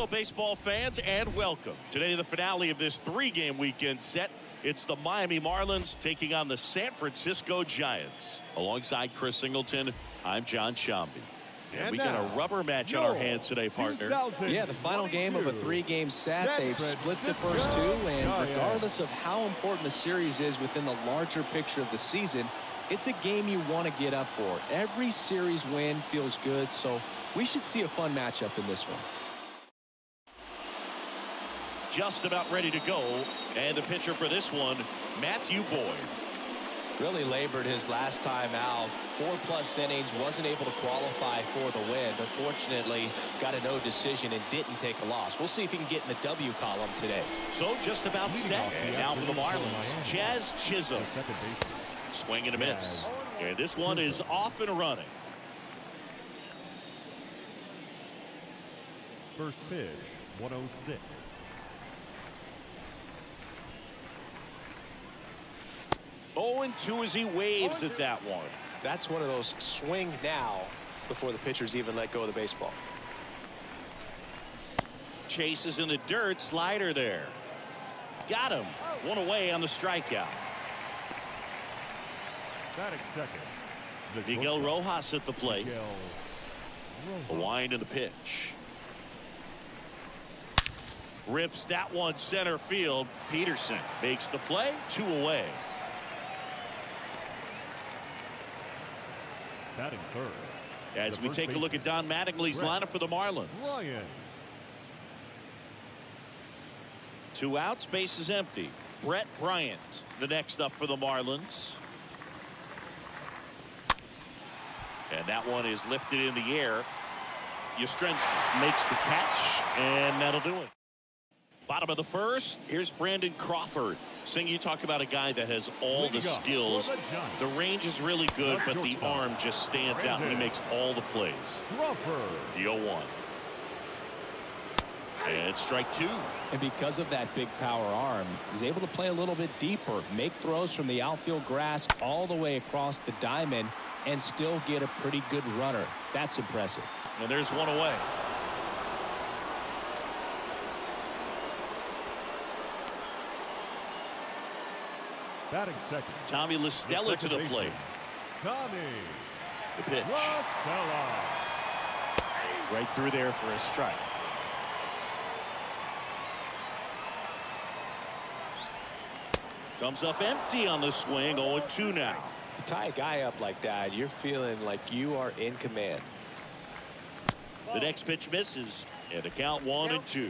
Hello, baseball fans, and welcome. Today, the finale of this three-game weekend set. It's the Miami Marlins taking on the San Francisco Giants. Alongside Chris Singleton, I'm John Shambi. And we got a rubber match on our hands today, partner. Yeah, the final game of a three-game set. They've split the first two, and regardless of how important the series is within the larger picture of the season, it's a game you want to get up for. Every series win feels good, so we should see a fun matchup in this one. Just about ready to go, and the pitcher for this one, Matthew Boyd. Really labored his last time out. 4+ innings, wasn't able to qualify for the win, but fortunately got a no decision and didn't take a loss. We'll see if he can get in the W column today. So just about set. And now for the Marlins, Jazz Chisholm. Swing and a miss. And this one is off and running. First pitch, 106. Oh, and 2 as he waves at that one. That's one of those swing now before the pitchers even let go of the baseball. Chases in the dirt, slider there. Got him. One away on the strikeout. Batting second, Miguel Rojas at the plate. A wind in the pitch. Rips that one center field. Peterson makes the play. 2 away. Batting third. As we take a look at Don Mattingly's lineup for the Marlins. Ryan. 2 outs, base is empty. Brett Bryant, the next up for the Marlins. And that one is lifted in the air. Yastrzemski makes the catch, and that'll do it. Bottom of the first, here's Brandon Crawford. Sing, you talk about a guy that has all the skills. The range is really good, but the arm just stands out, and he makes all the plays. The 0-1. And strike 2. And because of that big power arm, he's able to play a little bit deeper, make throws from the outfield grass all the way across the diamond, and still get a pretty good runner. That's impressive. And there's 1 away. Batting second. Tommy La Stella to the plate. Tommy. The pitch. La Stella. Right through there for a strike. Comes up empty on the swing. 0-2 now. You tie a guy up like that, you're feeling like you are in command. The next pitch misses, and the count 1-2. 1-2.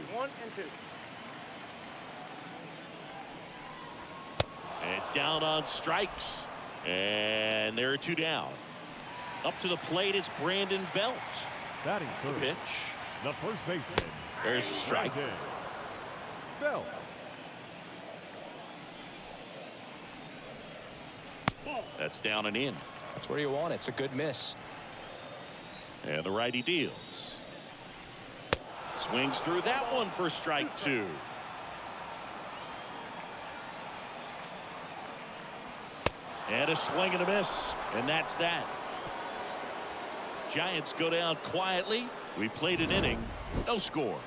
And down on strikes, and there are 2 down. Up to the plate, it's Brandon Belt. Batting third. Pitch. The first baseman. There's a strike. Brandon Belt. That's down and in. That's where you want it. It's a good miss. And the righty deals. Swings through that one for strike 2. And a swing and a miss. And that's that. Giants go down quietly. We played an inning. No score.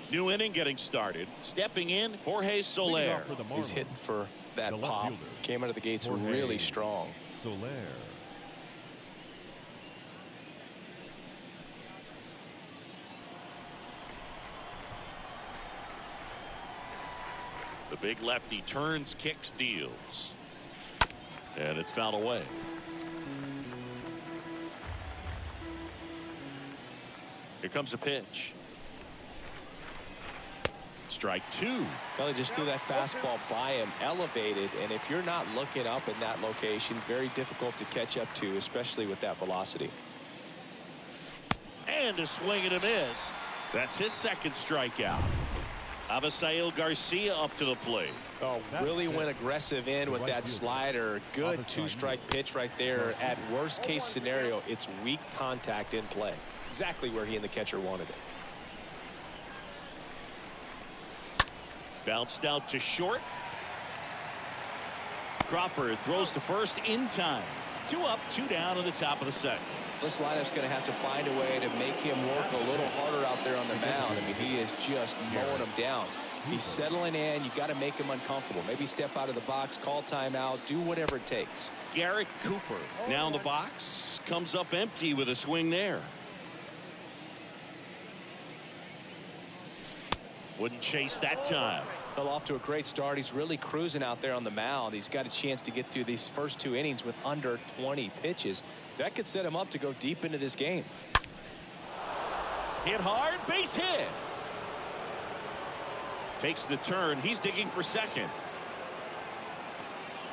New inning getting started. Stepping in, Jorge Soler. He's hitting for that pop. fielder, Came out of the gates Jorge really strong. Soler. The big lefty turns, kicks, deals. And it's fouled away. Here comes a pitch. Strike 2. Well, they just threw that fastball by him, elevated, and if you're not looking up in that location, very difficult to catch up to, especially with that velocity. And a swing and a miss. That's his second strikeout. Avisail Garcia up to the plate. Oh, really went aggressive in with that slider. Good 2-strike pitch right there. At worst case scenario, it's weak contact in play. Exactly where he and the catcher wanted it. Bounced out to short. Crawford throws to first in time. 2 up, 2 down in the top of the second. This lineup's going to have to find a way to make him work a little harder out there on the mound. I mean, he is just mowing him down. He's settling in. You got to make him uncomfortable. Maybe step out of the box, call timeout, do whatever it takes. Garrett Cooper now in the box, comes up empty with a swing there. Wouldn't chase that time. Well, off to a great start. He's really cruising out there on the mound. He's got a chance to get through these first 2 innings with under 20 pitches. That could set him up to go deep into this game. Hit hard, base hit. Takes the turn. He's digging for second.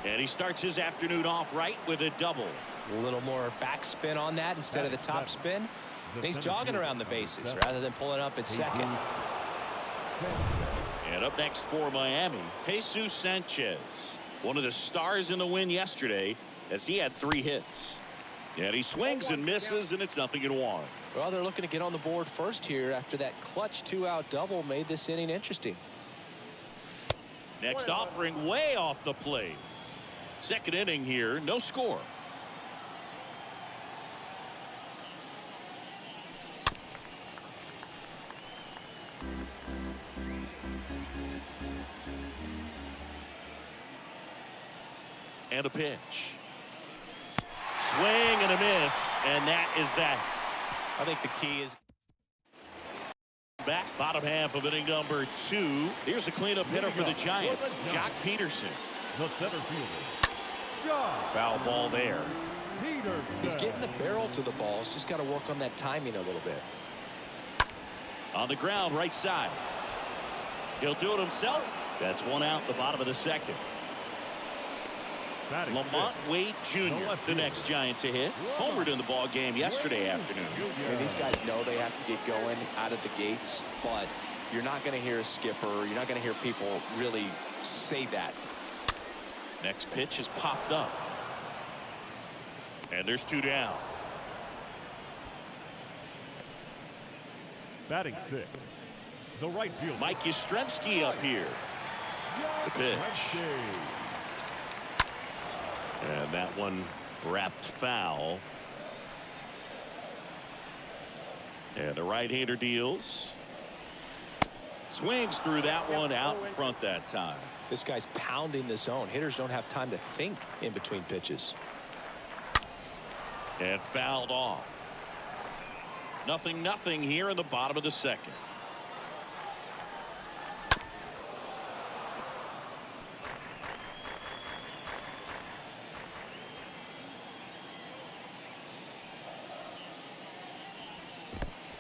And he starts his afternoon off right with a double. A little more backspin on that instead of the top spin. He's jogging around the bases rather than pulling up at second. And up next for Miami, Jesus Sanchez. One of the stars in the win yesterday as he had 3 hits. And he swings and misses, and it's 0-1. Well, they're looking to get on the board first here after that clutch 2-out double made this inning interesting. Next offering way off the plate. Second inning here, no score. And a pitch. Swing and a miss, and that is that. I think the key is back bottom half of inning number 2. Here's a cleanup hitter for the Giants, Jock Peterson. The center fielder. Foul ball there. He's getting the barrel to the ball. He's just got to work on that timing a little bit. On the ground, right side. He'll do it himself. That's 1 out, the bottom of the second. Lamont Wade Jr., the next Giant to hit. Homered in the ball game yesterday afternoon. I mean, these guys know they have to get going out of the gates, but you're not going to hear a skipper. You're not going to hear people really say that. Next pitch is popped up. And there's 2 down. Batting 6th, the right fielder. Mike Yastrzemski up here. The pitch. And that one wrapped foul. And the right-hander deals. Swings through that one out in front that time. This guy's pounding the zone. Hitters don't have time to think in between pitches. And fouled off. 0-0 here in the bottom of the second.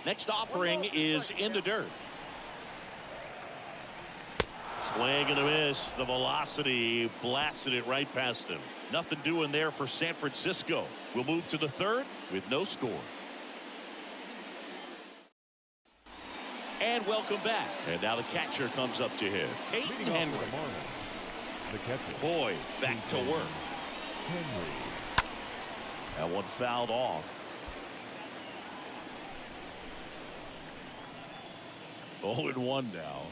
Next offering is in the dirt. Swing and a miss. The velocity blasted it right past him. Nothing doing there for San Francisco. We'll move to the 3rd with no score. And welcome back. And now the catcher comes up to hit. Peyton Henry. The catcher. Boyd back to work. Henry. That one fouled off. 0-1 now.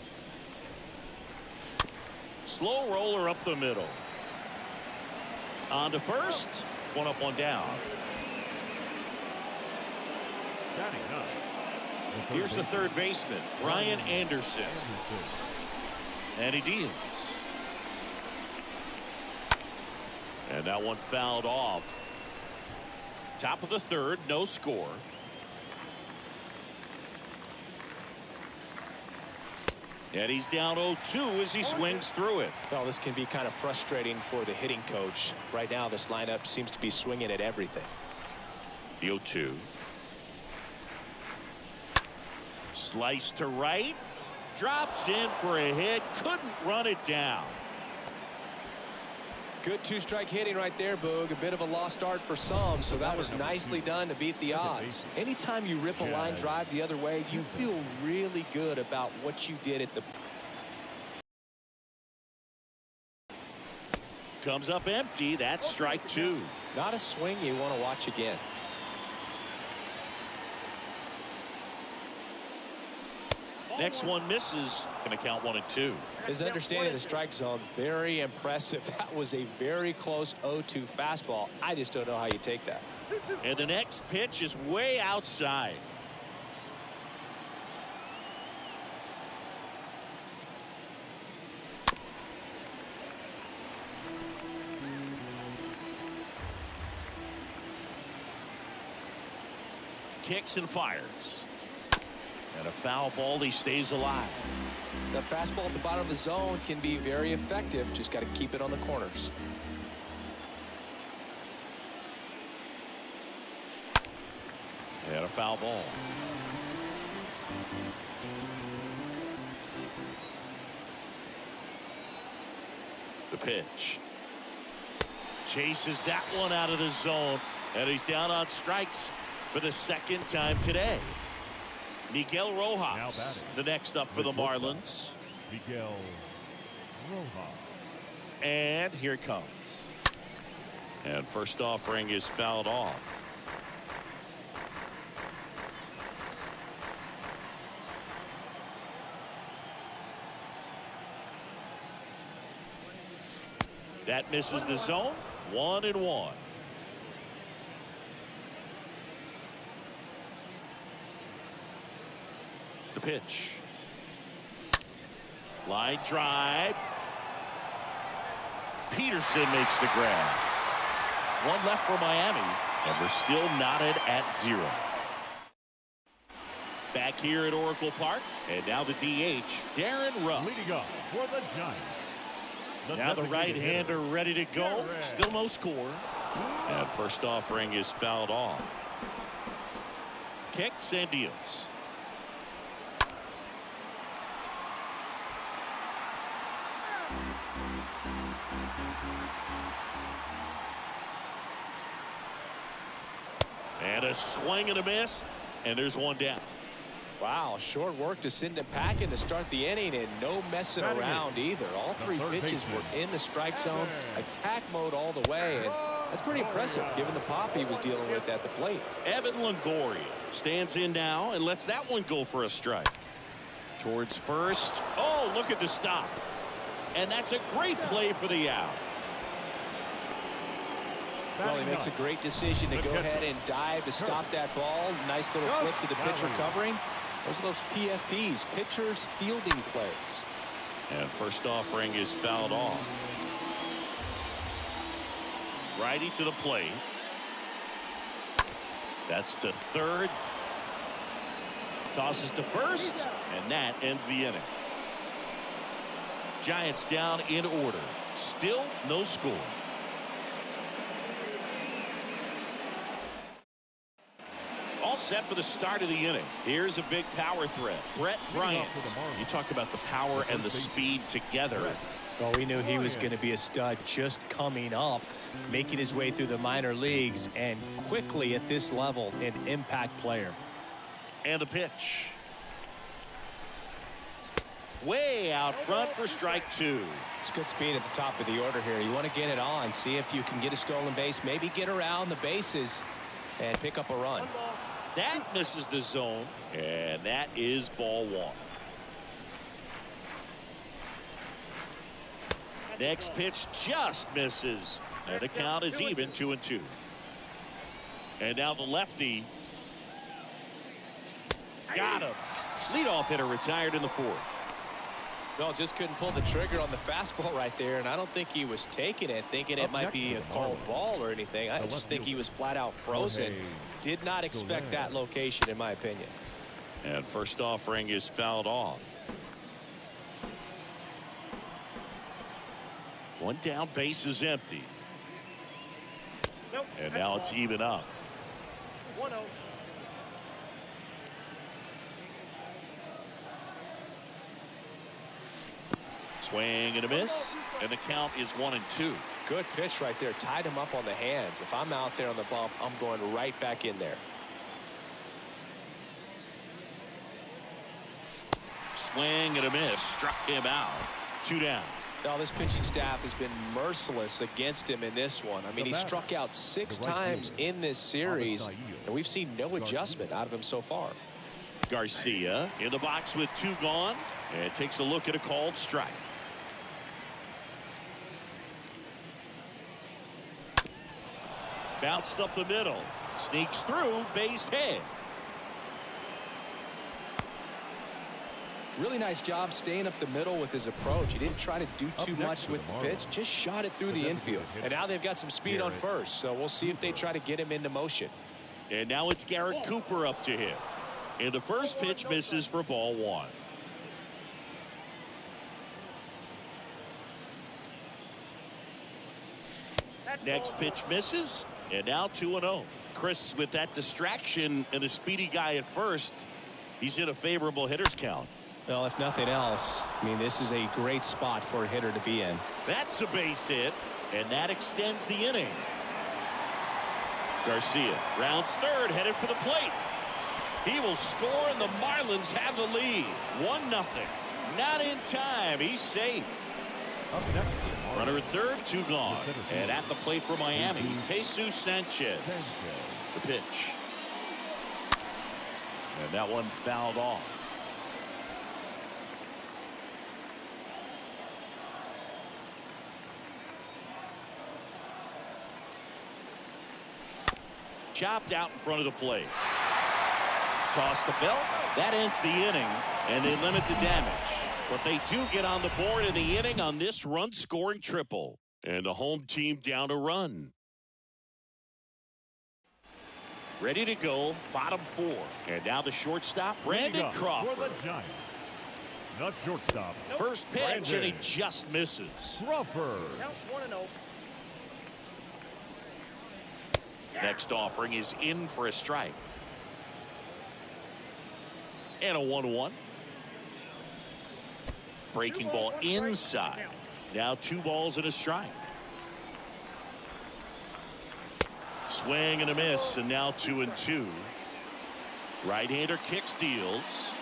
Slow roller up the middle. On to first. 1 up, 1 down. Here's the third baseman, Brian Anderson. And he deals. And that one fouled off. Top of the 3rd, no score. And he's down 0-2 as he swings through it. Well, this can be kind of frustrating for the hitting coach. Right now, this lineup seems to be swinging at everything. The 0-2. Slice to right. Drops in for a hit. Couldn't run it down. Good 2-strike hitting right there, Boog. A bit of a lost start for some, so that was nicely done to beat the odds. Anytime you rip a line drive the other way, you feel really good about what you did at the... Comes up empty. That's strike 2. Not a swing you want to watch again. Next one misses. Going to count 1-2. His understanding of the strike zone, very impressive. That was a very close 0-2 fastball. I just don't know how you take that. And the next pitch is way outside. Kicks and fires. And a foul ball. He stays alive. The fastball at the bottom of the zone can be very effective. Just got to keep it on the corners. And a foul ball. The pitch. Chases that one out of the zone. And he's down on strikes for the second time today. Miguel Rojas, the next up for the Marlins. Miguel Rojas. And here it comes. And first offering is fouled off. That misses the zone. 1-1. The pitch. Line drive. Peterson makes the grab. One left for Miami, and we're still knotted at 0. Back here at Oracle Park, and now the DH, Darren Ruff. Leading up for the Giants. Now the right-hander ready to go. Still no score. And first offering is fouled off. Kicks and deals. And a swing and a miss. And there's one down. Wow, short work to send him packing to start the inning, and no messing around either. All three pitches were in the strike zone, attack mode all the way, and that's pretty impressive given the pop he was dealing with at the plate. Evan Longoria stands in now and lets that one go for a strike. Towards first. Oh, look at the stop. And that's a great play for the out. Well, he makes a great decision to go ahead and dive to stop that ball. Nice little flip to the pitcher covering. Those are those PFPs, pitchers fielding plays. And first offering is fouled off. Righty to the plate. That's to third. Tosses to first. And that ends the inning. Giants down in order. Still no score. All set for the start of the inning. Here's a big power threat. Brett Bryant. You talk about the power and the speed together. Well, we knew he was going to be a stud just coming up, making his way through the minor leagues, and quickly at this level, an impact player. And the pitch. Way out front for strike 2. It's good speed at the top of the order here. You want to get it on, see if you can get a stolen base, maybe get around the bases and pick up a run. That misses the zone, and that is ball 1. Next pitch just misses, and the count is even 2-2. And now the lefty. Got him. Leadoff hitter retired in the 4th. No, just couldn't pull the trigger on the fastball right there, and I don't think he was taking it, thinking it might be a called ball or anything. I just think he was flat out frozen. Did not expect that location, in my opinion. And first offering is fouled off. One down, base is empty. And now it's even up. 1-0. Swing and a miss, and the count is 1-2. Good pitch right there. Tied him up on the hands. If I'm out there on the bump, I'm going right back in there. Swing and a miss. Struck him out. 2 down. Now, this pitching staff has been merciless against him in this one. I mean, he struck out 6 times in this series, and we've seen no adjustment out of him so far. Garcia in the box with 2 gone, and takes a look at a called strike. Bounced up the middle, sneaks through, base hit. Really nice job staying up the middle with his approach. He didn't try to do too much with the pitch, just shot it through the infield. And now they've got some speed on first, so we'll see if they try to get him into motion. And now it's Garrett Cooper up to hit. And the first pitch misses for ball 1. Next pitch misses, and now 2-0. Chris, with that distraction and a speedy guy at first, he's in a favorable hitter's count. Well, if nothing else, I mean, this is a great spot for a hitter to be in. That's a base hit, and that extends the inning. Garcia rounds third, headed for the plate. He will score, and the Marlins have the lead. 1-0. Not in time. He's safe. Runner at third, 2 gone. And at the plate for Miami, Jesus Sanchez. The pitch. And that one fouled off. Chopped out in front of the plate. Toss the belt. That ends the inning, and they limit the damage. But they do get on the board in the inning on this run-scoring triple. And the home team down a run. Ready to go, bottom 4. And now the shortstop, Brandon Crawford. For the Giants. The shortstop. First pitch, and he just misses. Crawford. Next offering is in for a strike. And a 1-1. Breaking ball inside. Now 2 balls and a strike. Swing and a miss, and now 2-2. Right-hander kick steals.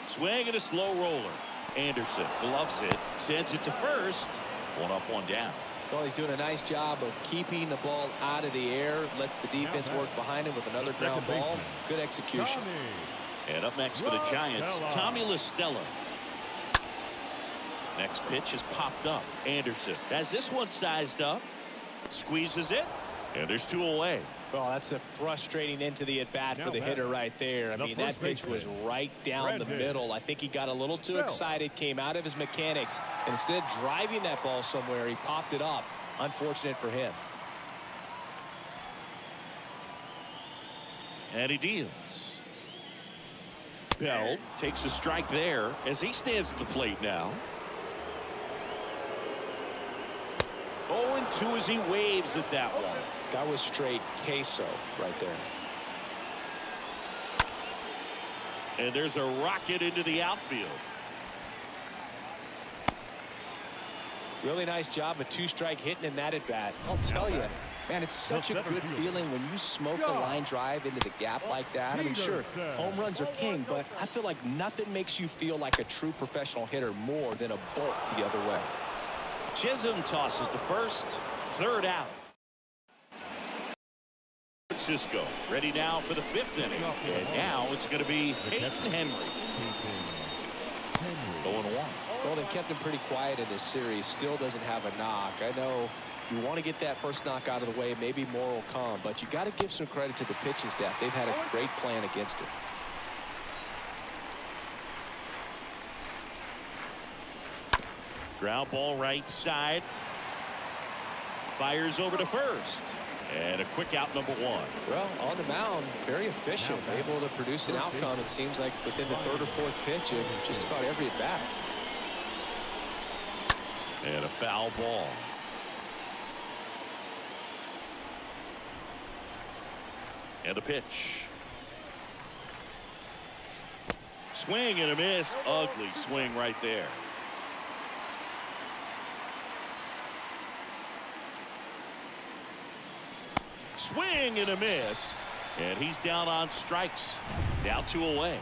Swing and a slow roller. Anderson gloves it, sends it to first. 1 up, 1 down. Well, he's doing a nice job of keeping the ball out of the air. Lets the defense work behind him with another ground ball. Good execution. And up next for the Giants, Tommy La Stella. Next pitch is popped up. Anderson has this one sized up. Squeezes it. And there's 2 away. Well, that's a frustrating into the at-bat for the hitter right there. I mean, that pitch was right down the middle. I think he got a little too excited, came out of his mechanics, and instead of driving that ball somewhere, he popped it up. Unfortunate for him. And he deals. Bell takes a strike there as he stands at the plate now. 0-2 as he waves at that one. That was straight queso right there. And there's a rocket into the outfield. Really nice job, a 2-strike hitting in that at bat. I'll tell you, man, it's such a good feeling when you smoke a line drive into the gap like that. I mean, sure, home runs are king, but I feel like nothing makes you feel like a true professional hitter more than a bolt the other way. Chisholm tosses to first, 3rd out. Francisco ready now for the 5th inning. And now it's going to be Peyton Henry. 0-1. Well, they kept him pretty quiet in this series. Still doesn't have a knock. I know you want to get that first knock out of the way. Maybe more will come. But you got to give some credit to the pitching staff. They've had a great plan against him. Ground ball right side. Fires over to first. And a quick out, number 1. Well, on the mound, very efficient. Able to produce an outcome, it seems like, within the 3rd or 4th pitch of just about every at bat. And a foul ball. And a pitch. Swing and a miss. Ugly swing right there. Swing and a miss. And he's down on strikes. Now 2 away.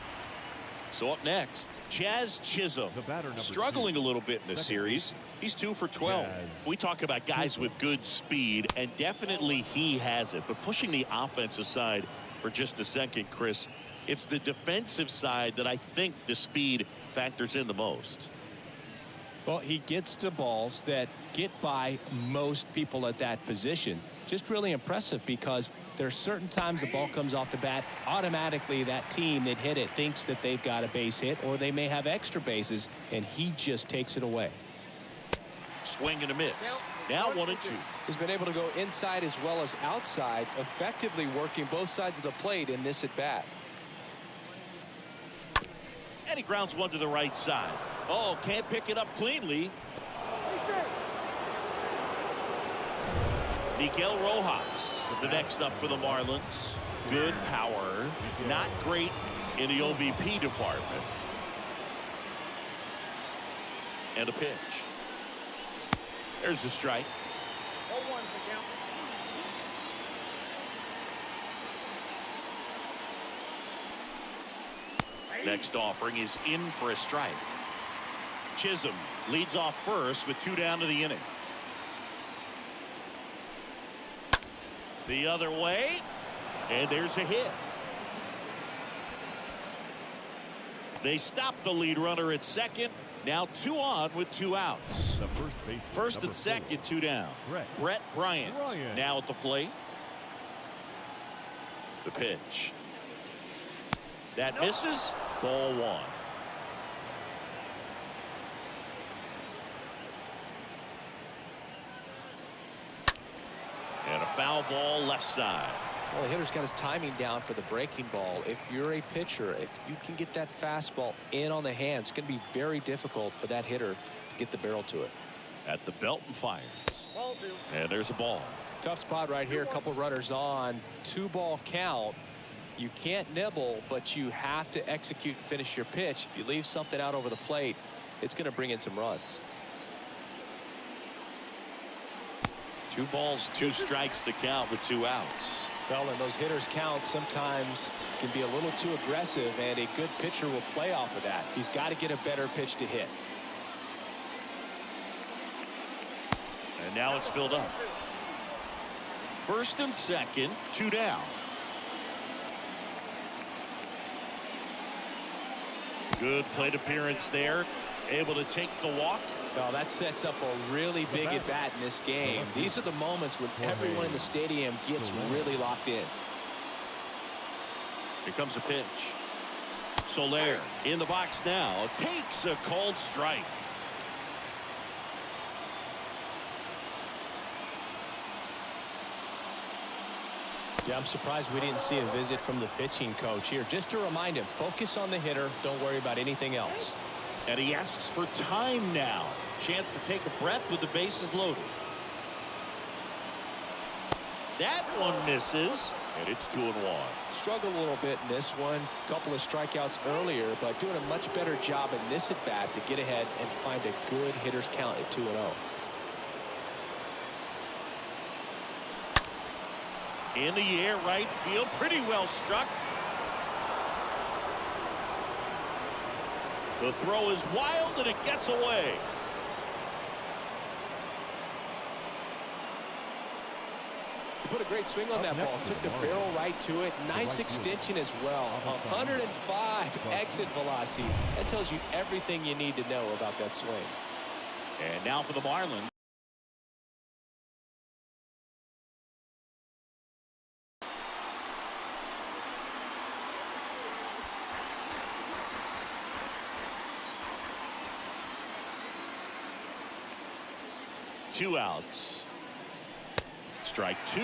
So up next, Jazz Chisholm, struggling a little bit in this series. He's 2 for 12. We talk about guys with good speed, and definitely he has it. But pushing the offense aside for just a second, Chris, It's the defensive side that I think the speed factors in the most. Well, he gets to balls that get by most people at that position. Just really impressive because there's certain times the ball comes off the bat, automatically that team that hit it thinks that they've got a base hit or they may have extra bases, and he just takes it away. Swing and a miss. Now 1-2. He's been able to go inside as well as outside, effectively working both sides of the plate in this at bat. And he grounds one to the right side. Oh, can't pick it up cleanly. Miguel Rojas, the next up for the Marlins. Good power, not great in the OBP department. And a pitch. There's the strike. Next offering is in for a strike. Chisholm leads off first with 2 down to the inning. The other way, and there's a hit. They stop the lead runner at second. Now 2 on with 2 outs. The First and second, 2 down. Brett Bryant now at the plate. The pitch. That misses. Ball 1. And a foul ball left side. Well, the hitter's got his timing down for the breaking ball. If you're a pitcher, if you can get that fastball in on the hands, it's going to be very difficult for that hitter to get the barrel to it. At the belt and fires. And there's a ball. Tough spot right here. A couple runners on. 2-ball count. You can't nibble, but you have to execute and finish your pitch. If you leave something out over the plate, it's going to bring in some runs. 2 balls, 2 strikes to count with 2 outs. Well, and those hitters count sometimes can be a little too aggressive, and a good pitcher will play off of that. He's got to get a better pitch to hit. And now it's filled up. First and second, 2 down. Good plate appearance there. Able to take the walk. Well, that sets up a really big at bat in this game. These are the moments when everyone in the stadium gets really locked in. Here comes a pitch. Soler in the box now. Takes a called strike. Yeah, I'm surprised we didn't see a visit from the pitching coach here. Just to remind him, focus on the hitter. Don't worry about anything else. And he asks for time now. Chance to take a breath with the bases loaded. That one misses, and it's 2-1. Struggled a little bit in this one. Couple of strikeouts earlier, but doing a much better job in this at bat to get ahead and find a good hitter's count at 2-0. In the air, right field, pretty well struck. The throw is wild, and it gets away. He put a great swing on that ball. Took the barrel right to it. Nice extension as well. 105 exit velocity. That tells you everything you need to know about that swing. And now for the Marlins. Two outs. Strike 2.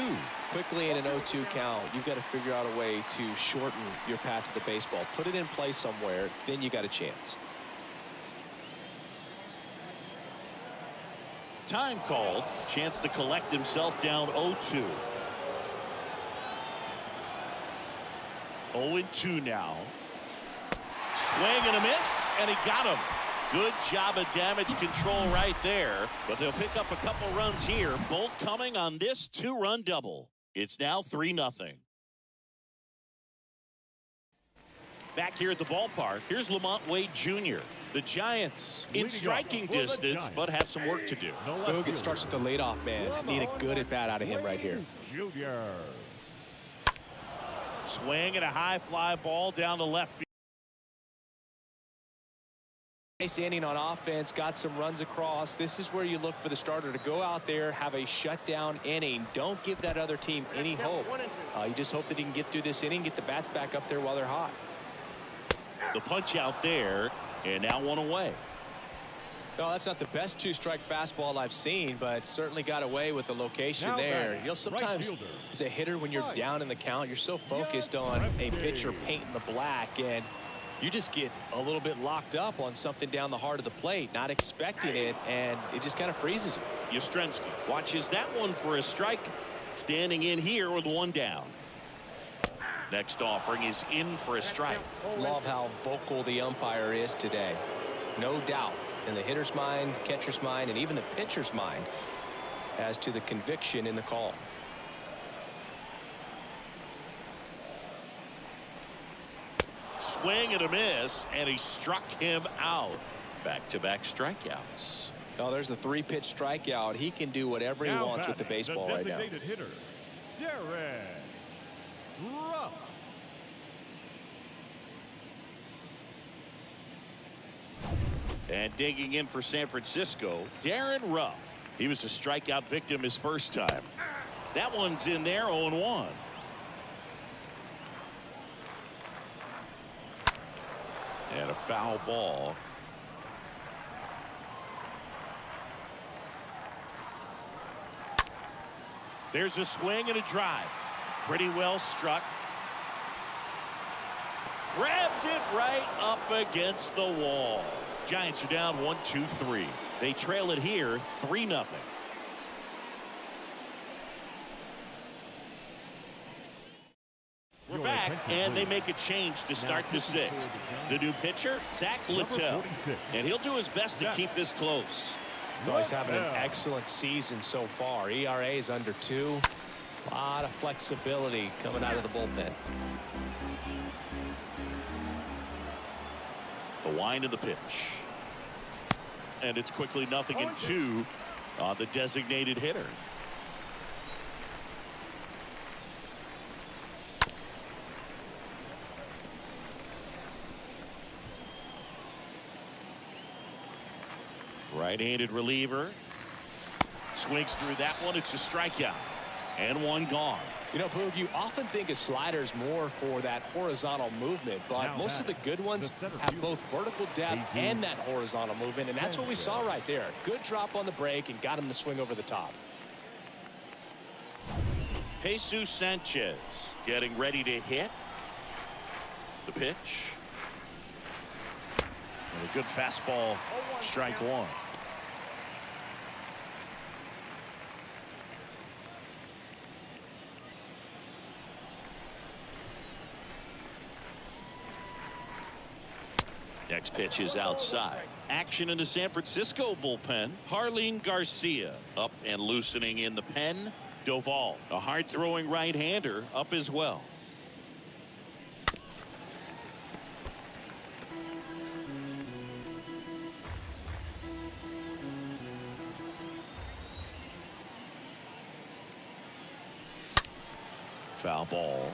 Quickly in an 0-2 count, you've got to figure out a way to shorten your path to the baseball. Put it in play somewhere, then you got a chance. Time called. Chance to collect himself down 0-2. 0-2 now. Swing and a miss, and he got him. Good job of damage control right there, but they'll pick up a couple runs here, both coming on this 2-run double. It's now 3-0. Back here at the ballpark, here's Lamont Wade Jr. The Giants in striking distance, but have some work to do. Boog, it starts with the leadoff man. Need a good at bat out of him right here. Swing and a high fly ball down the left field. Nice inning on offense, got some runs across. This is where you look for the starter to go out there, have a shutdown inning. Don't give that other team any hope. You just hope that he can get through this inning, get the bats back up there while they're hot. The punch out there, and now one away. No, that's not the best two-strike fastball I've seen, but certainly got away with the location now there. You know, sometimes right as a hitter, when you're down in the count, you're so focused on a pitcher painting the black, and you just get a little bit locked up on something down the heart of the plate, not expecting it, and it just kind of freezes you. Yastrzemski watches that one for a strike, standing in here with one down. Next offering is in for a strike. Love how vocal the umpire is today. No doubt in the hitter's mind, catcher's mind, and even the pitcher's mind as to the conviction in the call. Swing and a miss, and he struck him out. Back-to-back strikeouts. Oh, there's the 3-pitch strikeout. He can do whatever he wants with the baseball right now. Hitter, Ruff. And digging in for San Francisco, Darren Ruff. He was a strikeout victim his first time. That one's in there, 0-1. And a foul ball. There's a swing and a drive. Pretty well struck. Grabs it right up against the wall. Giants are down 1-2-3. They trail it here 3-0. We're back, and they make a change to start the 6th. The new pitcher, Zach Littell, and he'll do his best to keep this close. Oh, he's having an excellent season so far. ERA is under 2. A lot of flexibility coming out of the bullpen. The wind of the pitch. And it's quickly 0-2 on the designated hitter. Right-handed reliever. Swings through that one. It's a strikeout. And one gone. You know, Boog, you often think of sliders more for that horizontal movement, but now most of the good ones have both vertical depth and that horizontal movement, and that's what we saw right there. Good drop on the break and got him to swing over the top. Jesus Sanchez getting ready to hit. The pitch. And a good fastball. Strike one. Next pitch is outside. Action in the San Francisco bullpen. Harleen Garcia up and loosening in the pen. Doval, a hard-throwing right-hander, up as well. Foul ball.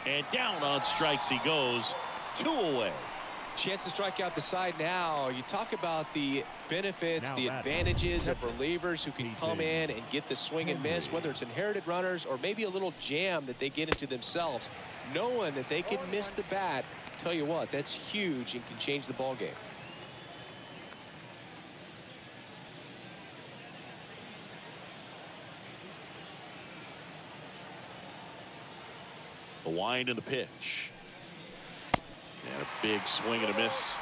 And down on strikes he goes. 2 away. Chance to strike out the side now. You talk about the benefits, the advantages of relievers who can come in and get the swing and miss, whether it's inherited runners or maybe a little jam that they get into themselves. Knowing that they can miss the bat, tell you what, that's huge and can change the ball game. The wind and the pitch. And a big swing and a miss.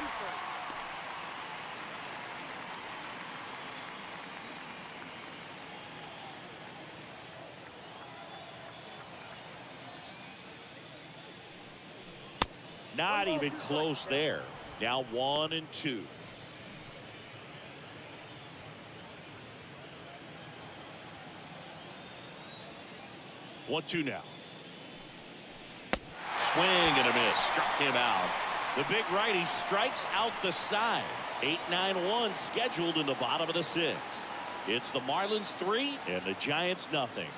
Not even close there. Now 1-2. One, two now. Swing and a miss. Struck him out. The big righty strikes out the side. 8-9-1 scheduled in the bottom of the 6th. It's the Marlins 3 and the Giants nothing.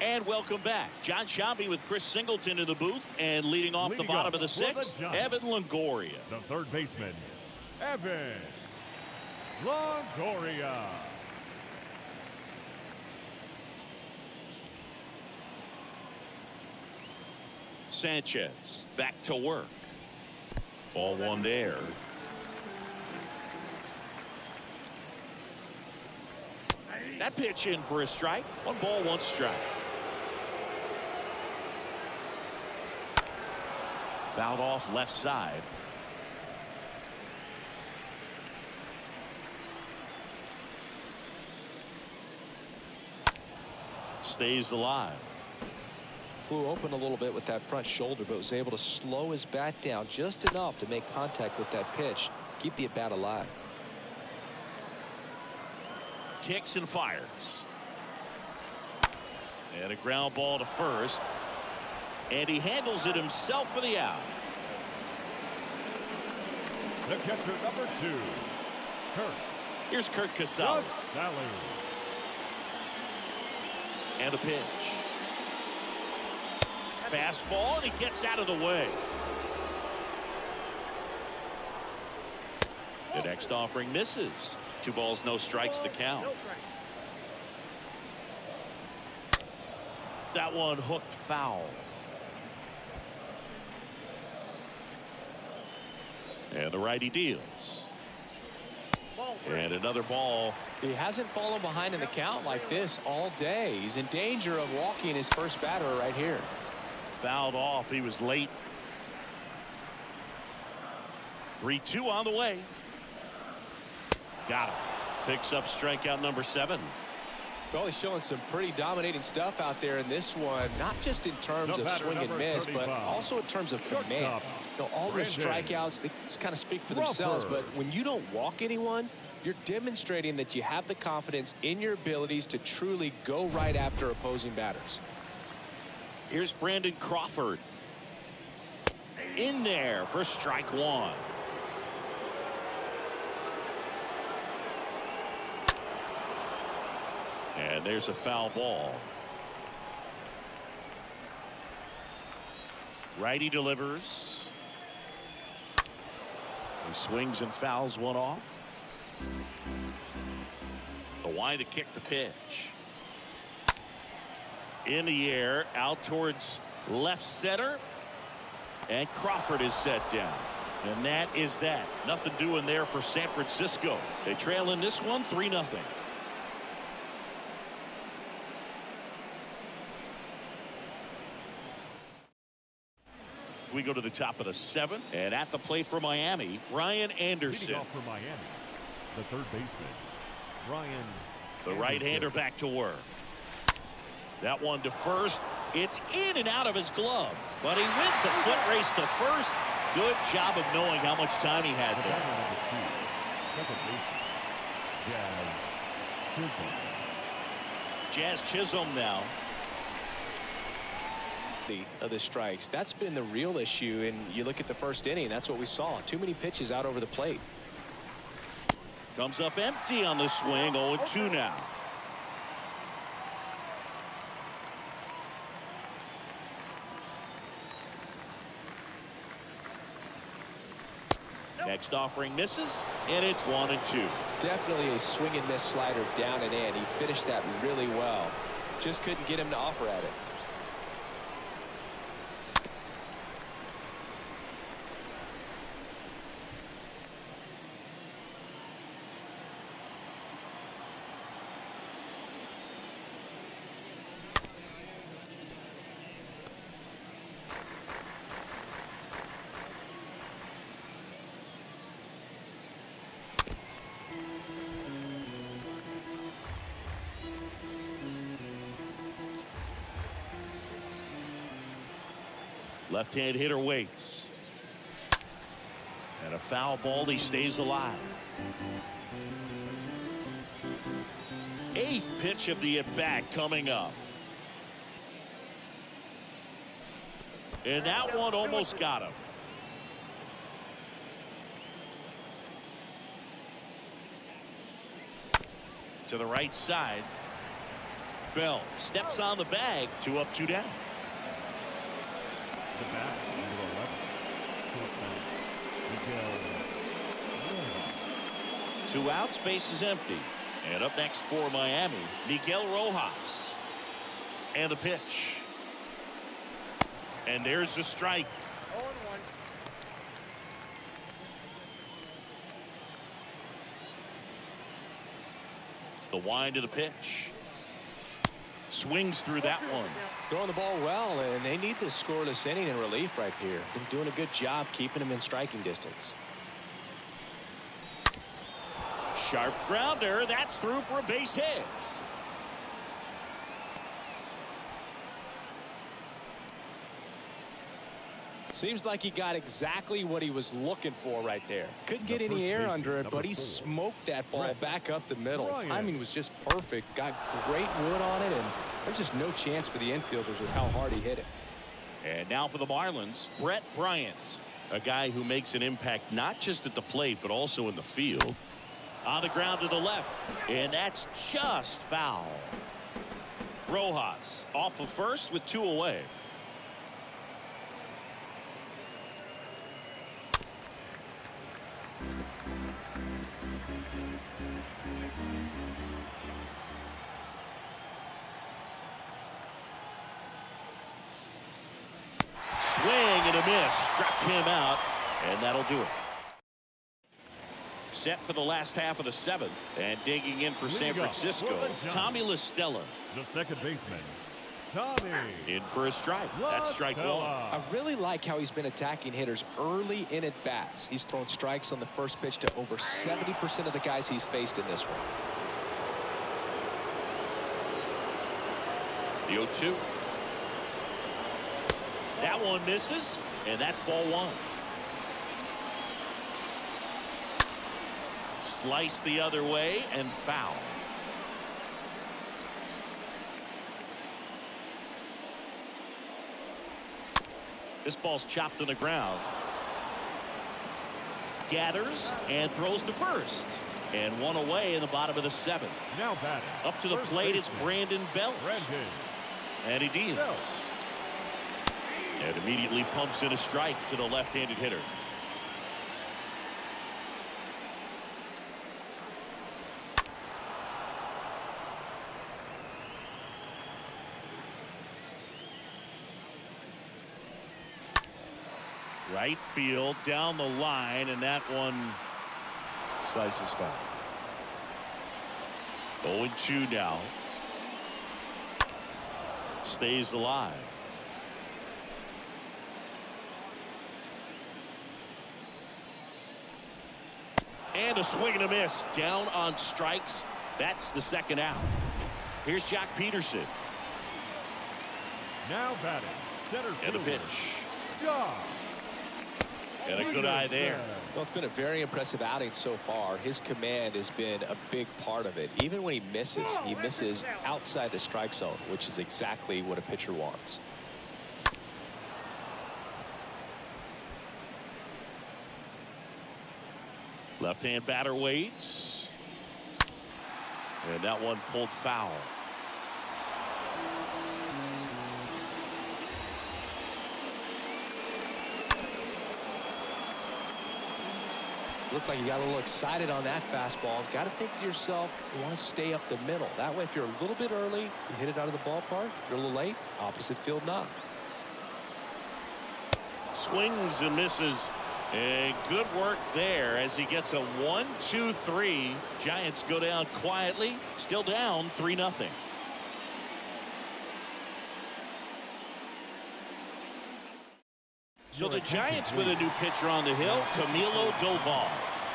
And welcome back. John Shambi with Chris Singleton in the booth, and leading off the bottom of the 6th, Evan Longoria. The third baseman, Evan Longoria. Sanchez back to work. Ball one there. That pitch in for a strike. 1 ball, 1 strike. Fouled off left side. Stays alive. Flew open a little bit with that front shoulder, but was able to slow his bat down just enough to make contact with that pitch. Keep the at-bat alive. Kicks and fires. And a ground ball to first. And he handles it himself for the out. The catcher, number 2, Kurt. Here's Kurt Casale. Casale. And a pitch. Fastball, and he gets out of the way. The next offering misses. 2 balls, no strikes to count. That one hooked foul. And the righty deals. And another ball. He hasn't fallen behind in the count like this all day. He's in danger of walking his first batter right here. Fouled off. He was late. 3-2 on the way. Got him. Picks up strikeout number 7. Well, he's showing some pretty dominating stuff out there in this one, not just in terms of swing and miss, but also in terms of command. All the strikeouts, they kind of speak for themselves, but when you don't walk anyone, you're demonstrating that you have the confidence in your abilities to truly go right after opposing batters. Here's Brandon Crawford. In there for strike 1. And there's a foul ball. Righty delivers. He swings and fouls one off. The wind to kick the pitch. In the air, out towards left center. And Crawford is set down. And that is that. Nothing doing there for San Francisco. They trail in this one 3-0. We go to the top of the 7th, and at the plate for Miami, Brian Anderson. Leading off for Miami, the third baseman, Brian. The right-hander back to work. That one to first. It's in and out of his glove, but he wins the foot race to first. Good job of knowing how much time he had there. Second baseman, Jazz Chisholm now. Of the strikes, that's been the real issue, and you look at the first inning, that's what we saw. Too many pitches out over the plate. Comes up empty on the swing. 0-2 now. Next offering misses, and it's 1-2. Definitely a swing and miss slider down and in. He finished that really well. Just couldn't get him to offer at it. Left-hand hitter waits. And a foul ball. He stays alive. 8th pitch of the at-bat coming up. And that one almost got him. To the right side. Bell steps on the bag. 2 up, 2 down. The bat, number 11. Miguel. 2 outs, base is empty. And up next for Miami, Miguel Rojas. And the pitch. And there's the strike. 0-1. The wind of the pitch. Swings through that one. Throwing the ball well, and they need this scoreless inning in relief right here. Been doing a good job keeping him in striking distance. Sharp grounder. That's through for a base hit. Seems like he got exactly what he was looking for right there. Couldn't get any air under it, but he smoked that ball back up the middle. Timing was just perfect. Got great wood on it, and there's just no chance for the infielders with how hard he hit it. And now for the Marlins, Brett Bryant, a guy who makes an impact not just at the plate but also in the field. On the ground to the left, and that's just foul. Rojas off of first with 2 away. Swing and a miss. Struck him out, and that'll do it. Set for the last half of the 7th, and digging in for San Francisco, Tommy La Stella. The second baseman, Tommy. In for a strike. That's strike 1. I really like how he's been attacking hitters early in at bats. He's thrown strikes on the first pitch to over 70% of the guys he's faced in this one. The 0-2. That one misses, and that's ball 1. Slice the other way and foul. This ball's chopped to the ground. Gathers and throws to first. And 1 away in the bottom of the 7th. Now batting. Up to the plate, it's Brandon Belt. And he deals. And immediately pumps in a strike to the left-handed hitter. Right field down the line, and that one slices foul. 0-2 now. Stays alive. And a swing and a miss. Down on strikes. That's the 2nd out. Here's Jock Peterson. Now batting. Center And a fielder, pitch. Jock. And a good eye there. Well, it's been a very impressive outing so far. His command has been a big part of it. Even when he misses outside the strike zone, which is exactly what a pitcher wants. Left-hand batter waits. And that one pulled foul. Looked like you got a little excited on that fastball. Got to think to yourself, you want to stay up the middle. That way, if you're a little bit early, you hit it out of the ballpark. If you're a little late, opposite field knock. Swings and misses. And good work there as he gets a 1-2-3. Giants go down quietly. Still down 3-0. So the Giants with a new pitcher on the hill, Camilo Doval.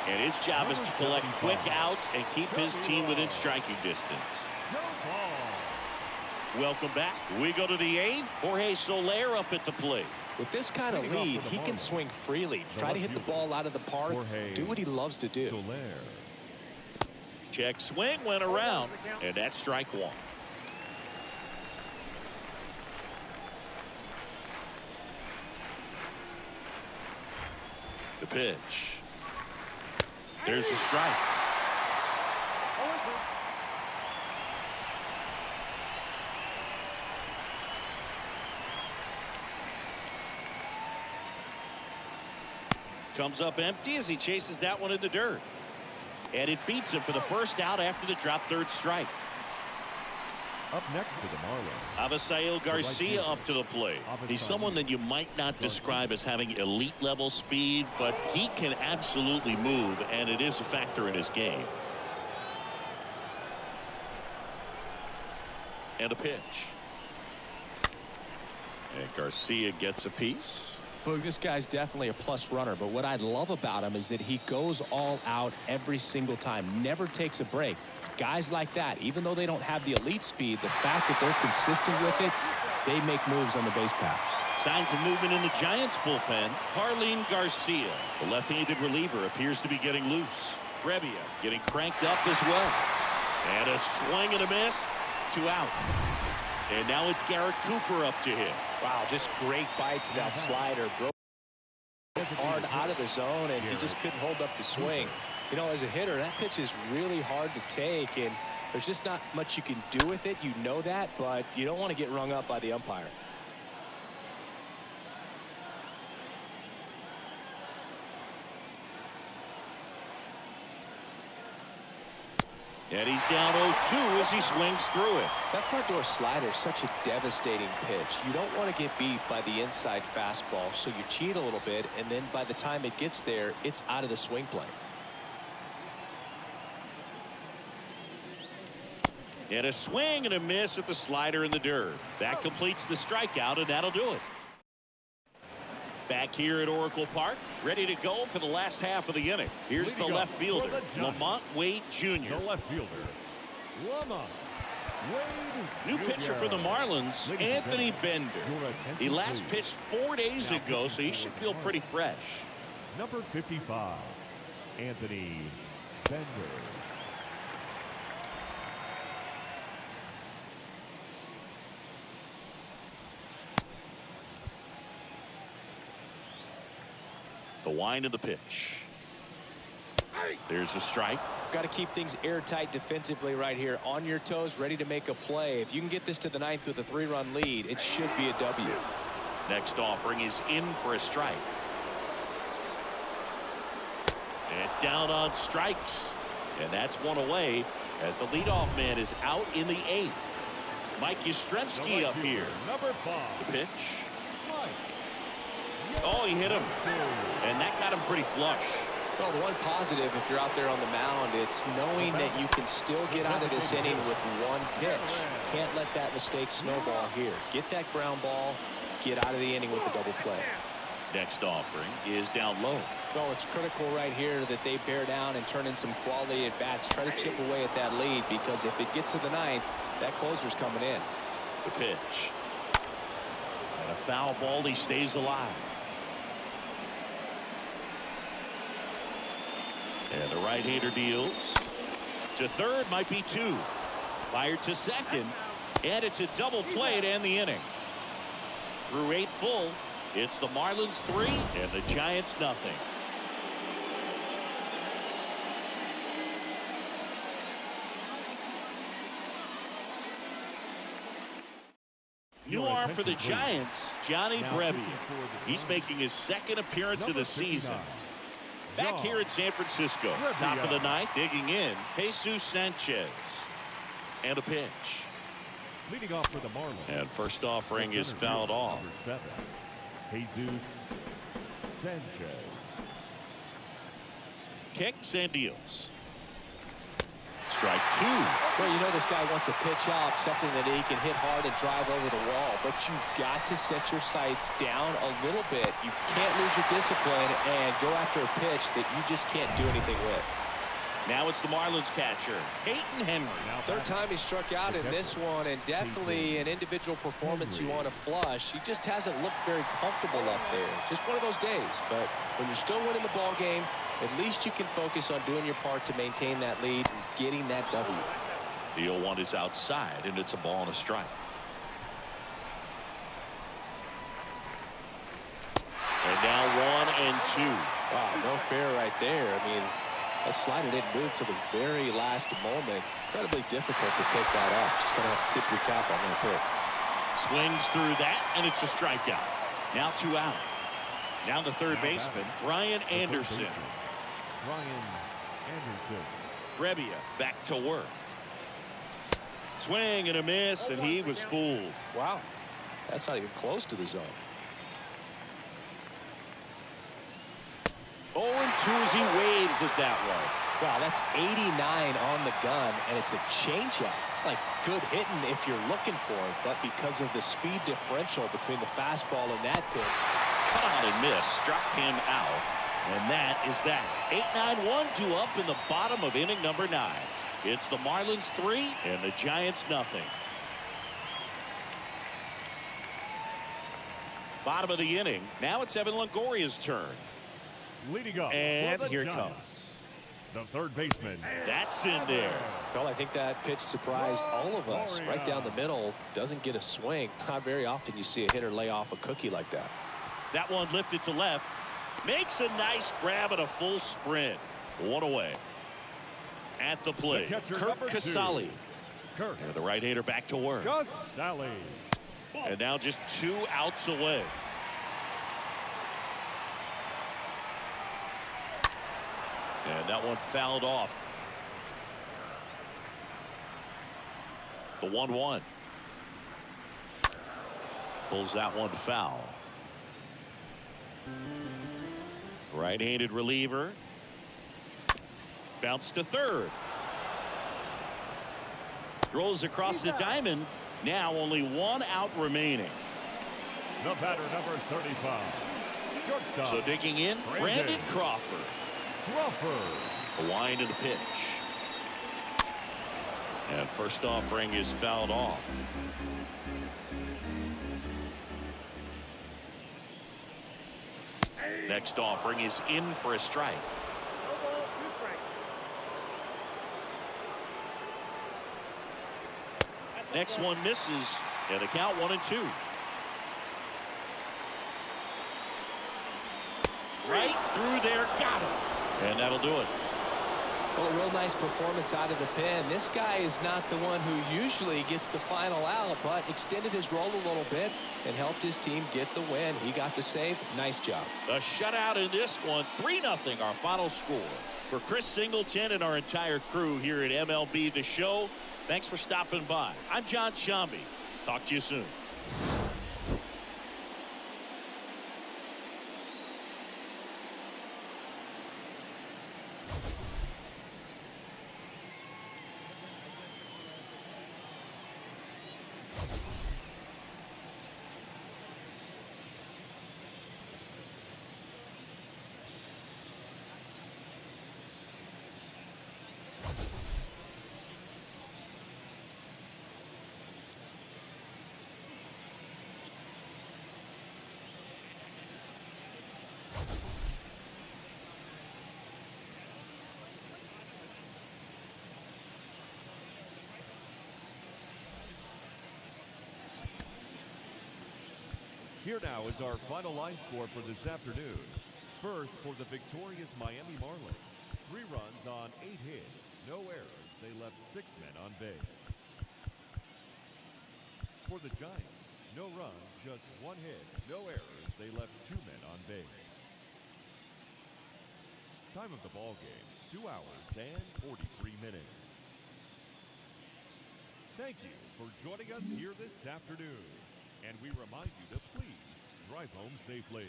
And his job is to collect quick outs and keep his team within striking distance. Welcome back. We go to the 8th. Jorge Soler up at the plate. With this kind of lead, he can swing freely. Try to hit the ball out of the park. Do what he loves to do. Check swing went around, and that's strike 1. The pitch. There's a strike. Comes up empty as he chases that one in the dirt. And it beats him for the first out after the drop third strike. Up next for the Marlins, Avisail Garcia up to the plate. He's someone that you might not describe as having elite level speed, but he can absolutely move, and it is a factor in his game. And a pitch. And Garcia gets a piece. Boog, this guy's definitely a plus runner, but what I love about him is that he goes all out every single time, never takes a break. It's guys like that, even though they don't have the elite speed, the fact that they're consistent with it, they make moves on the base paths. Signs of movement in the Giants bullpen. Jarlin Garcia, the left-handed reliever, appears to be getting loose. Brebbia getting cranked up as well. And a swing and a miss. 2 out. And now it's Garrett Cooper up to hit. Wow, just great bite to that slider. Broke hard out of the zone, and he just couldn't hold up the swing. You know, as a hitter, that pitch is really hard to take, and there's just not much you can do with it. You know that, but you don't want to get rung up by the umpire. And he's down 0-2 as he swings through it. That front door slider is such a devastating pitch. You don't want to get beat by the inside fastball, so you cheat a little bit, and then by the time it gets there, it's out of the swing plane. And a swing and a miss at the slider in the dirt. That completes the strikeout, and that'll do it. Back here at Oracle Park, ready to go for the last half of the inning. Here's the left fielder, Lamont Wade Jr. The left fielder, Lamont Wade New pitcher for the Marlins, Anthony Bender. He last pitched 4 days ago, so he should feel pretty fresh. Number 55, Anthony Bender. The wind of the pitch. There's a strike. Got to keep things airtight defensively right here. On your toes, ready to make a play. If you can get this to the ninth with a 3-run lead, it should be a W. Next offering is in for a strike. And down on strikes. And that's one away as the leadoff man is out in the 8th. Mike Yastrzemski up here. Number 5. The pitch. Oh, he hit him. And that got him pretty flush. Well, the one positive if you're out there on the mound, it's knowing that you can still get out of this inning with one pitch. Can't let that mistake snowball here. Get that ground ball, get out of the inning with a double play. Next offering is down low. Well, it's critical right here that they bear down and turn in some quality at bats. Try to chip away at that lead, because if it gets to the ninth, that closer's coming in. The pitch. And a foul ball, he stays alive. And the right-hander deals. To third, might be 2. Fired to second. And it's a double play to end the inning. Through 8 full, it's the Marlins 3 and the Giants nothing. New arm for the Giants, Johnny Brebbia. He's making his second appearance of the season. Back here at San Francisco, top of the 9th, digging in, Jesus Sanchez. And a pitch. Leading off for the Marlins. And first offering is fouled off. Number 7, Jesus Sanchez. Kicks and deals. Strike 2. Well, you know this guy wants a pitch out, something that he can hit hard and drive over the wall, but you've got to set your sights down a little bit. You can't lose your discipline and go after a pitch that you just can't do anything with. Now it's the Marlins catcher, Peyton Henry. Third time he struck out in this one, and definitely an individual performance you want to flush. He just hasn't looked very comfortable up there. Just one of those days. But when you're still winning the ball game, at least you can focus on doing your part to maintain that lead and getting that W. The 0-1 is outside, and it's a ball and a strike. And now 1 and 2. Wow, no fair right there. I mean, that slider didn't move to the very last moment. Incredibly difficult to pick that up. Just going to have to tip your cap on that pick. Swings through that, and it's a strikeout. Now 2 out. Now the third baseman, Brian Anderson. Brian Anderson. Rebbia back to work. Swing and a miss, and he was fooled. Wow, that's not even close to the zone. 0-2 as he waves it that way. Wow, that's 89 on the gun, and it's a changeup. It's like good hitting if you're looking for it, but because of the speed differential between the fastball and that pitch. Cut on and miss, struck him out, and that is that. 8-9, 1-2 up in the bottom of inning number 9. It's the Marlins 3 and the Giants nothing. Bottom of the inning. Now it's Evan Longoria's turn. Leading up. And here it Giants, comes. the third baseman. That's in there. Well, I think that pitch surprised all of us. Right down the middle, doesn't get a swing. Not very often you see a hitter lay off a cookie like that. That one lifted to left. Makes a nice grab and a full sprint. One away. At the plate, Kurt Casale. And the right-hander back to work. Casale. And now just 2 outs away. And that one fouled off. The 1-1. Pulls that one foul. Right-handed reliever. Bounce to third. Throws across the diamond. Now only 1 out remaining. The batter, number 35. Shortstop. So digging in, Brandon Crawford. Crawford. A wind of the pitch. And first offering is fouled off. Next offering is in for a strike. Next one misses, and the count 1-2. Right through there, got him. And that'll do it. Well, a real nice performance out of the pen. This guy is not the one who usually gets the final out, but extended his role a little bit and helped his team get the win. He got the save. Nice job. A shutout in this one. 3-0 our final score. For Chris Singleton and our entire crew here at MLB The Show, thanks for stopping by. I'm John Shambi. Talk to you soon. Here now is our final line score for this afternoon. First, for the victorious Miami Marlins. 3 runs on 8 hits, no errors. They left 6 men on base. For the Giants, no runs, just 1 hit, no errors. They left 2 men on base. Time of the ball game, 2 hours and 43 minutes. Thank you for joining us here this afternoon. And we remind you to please drive home safely.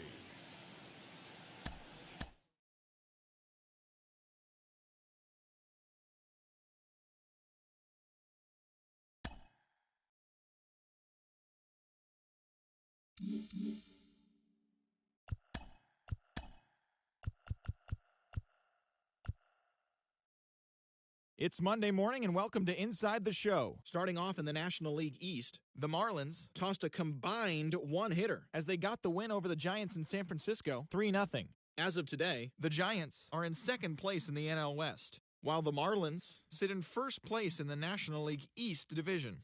It's Monday morning and welcome to Inside the Show. Starting off in the National League East, the Marlins tossed a combined 1-hitter as they got the win over the Giants in San Francisco 3-0. As of today, the Giants are in second place in the NL West, while the Marlins sit in first place in the National League East division.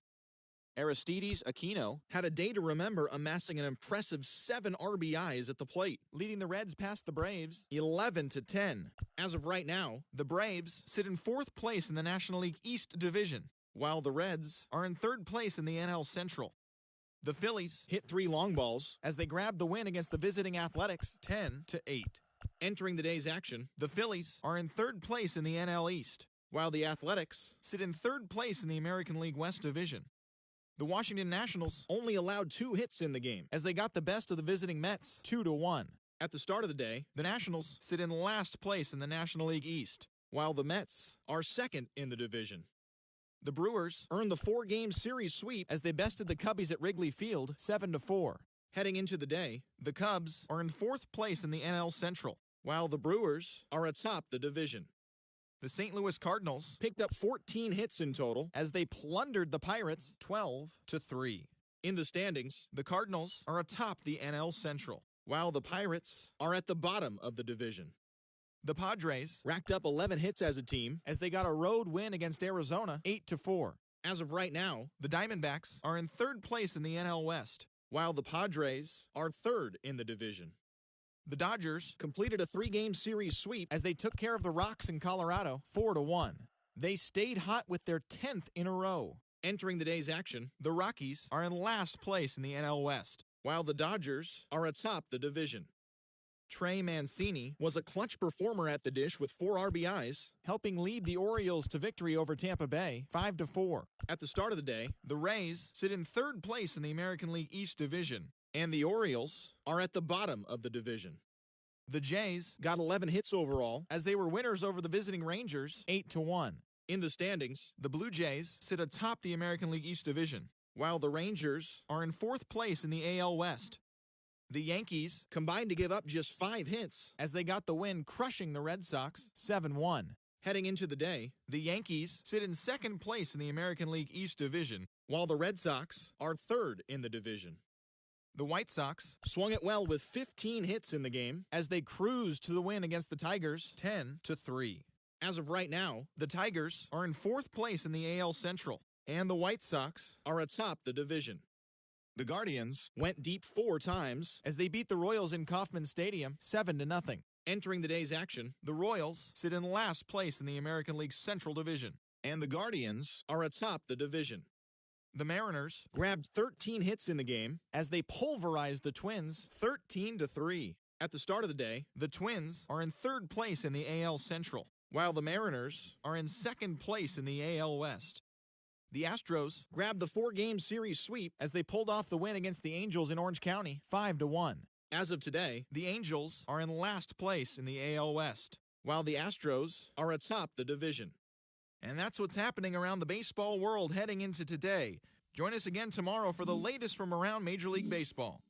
Aristides Aquino had a day to remember, amassing an impressive 7 RBIs at the plate, leading the Reds past the Braves 11-10. As of right now, the Braves sit in 4th place in the National League East Division, while the Reds are in 3rd place in the NL Central. The Phillies hit 3 long balls as they grabbed the win against the visiting Athletics 10-8. Entering the day's action, the Phillies are in 3rd place in the NL East, while the Athletics sit in 3rd place in the American League West Division. The Washington Nationals only allowed 2 hits in the game as they got the best of the visiting Mets 2-1. At the start of the day, the Nationals sit in last place in the National League East, while the Mets are 2nd in the division. The Brewers earned the 4-game series sweep as they bested the Cubbies at Wrigley Field 7-4. Heading into the day, the Cubs are in 4th place in the NL Central, while the Brewers are atop the division. The St. Louis Cardinals picked up 14 hits in total as they plundered the Pirates 12-3. In the standings, the Cardinals are atop the NL Central, while the Pirates are at the bottom of the division. The Padres racked up 11 hits as a team as they got a road win against Arizona 8-4. As of right now, the Diamondbacks are in 3rd place in the NL West, while the Padres are 3rd in the division. The Dodgers completed a 3-game series sweep as they took care of the Rocks in Colorado 4-1. They stayed hot with their 10th in a row. Entering the day's action, the Rockies are in last place in the NL West, while the Dodgers are atop the division. Trey Mancini was a clutch performer at the dish with 4 RBIs, helping lead the Orioles to victory over Tampa Bay 5-4. At the start of the day, the Rays sit in 3rd place in the American League East Division, and the Orioles are at the bottom of the division. The Jays got 11 hits overall as they were winners over the visiting Rangers 8-1. In the standings, the Blue Jays sit atop the American League East Division, while the Rangers are in 4th place in the AL West. The Yankees combined to give up just 5 hits as they got the win, crushing the Red Sox 7-1. Heading into the day, the Yankees sit in 2nd place in the American League East Division, while the Red Sox are 3rd in the division. The White Sox swung it well with 15 hits in the game as they cruised to the win against the Tigers 10-3. As of right now, the Tigers are in 4th place in the AL Central, and the White Sox are atop the division. The Guardians went deep 4 times as they beat the Royals in Kauffman Stadium 7-0. Entering the day's action, the Royals sit in last place in the American League Central Division, and the Guardians are atop the division. The Mariners grabbed 13 hits in the game as they pulverized the Twins 13-3. At the start of the day, the Twins are in 3rd place in the AL Central, while the Mariners are in 2nd place in the AL West. The Astros grabbed the 4-game series sweep as they pulled off the win against the Angels in Orange County 5-1. As of today, the Angels are in last place in the AL West, while the Astros are atop the division. And that's what's happening around the baseball world heading into today. Join us again tomorrow for the latest from around Major League Baseball.